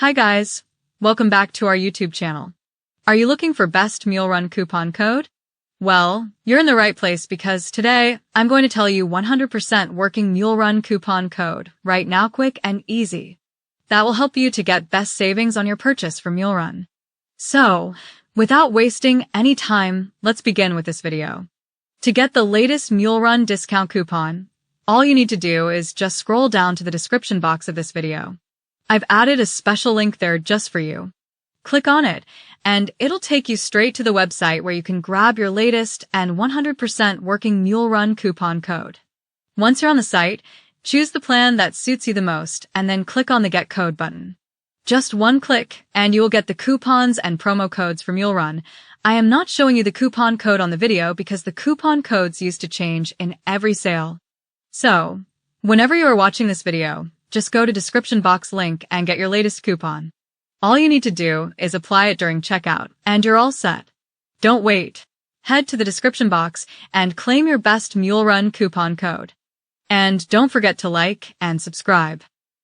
Hi guys, welcome back to our YouTube channel. Are you looking for best MuleRun coupon code? Well, you're in the right place because today I'm going to tell you 100% working MuleRun coupon code right now, quick and easy. That will help you to get best savings on your purchase for MuleRun. So, without wasting any time, let's begin with this video. To get the latest MuleRun discount coupon, all you need to do is just scroll down to the description box of this video. I've added a special link there just for you. Click on it, and it'll take you straight to the website where you can grab your latest and 100% working MuleRun coupon code. Once you're on the site, choose the plan that suits you the most, and then click on the Get Code button. Just one click, and you will get the coupons and promo codes for MuleRun. I am not showing you the coupon code on the video because the coupon codes used to change in every sale. So, whenever you are watching this video, just go to description box link and get your latest coupon. All you need to do is apply it during checkout, and you're all set. Don't wait. Head to the description box and claim your best MuleRun coupon code. And don't forget to like and subscribe.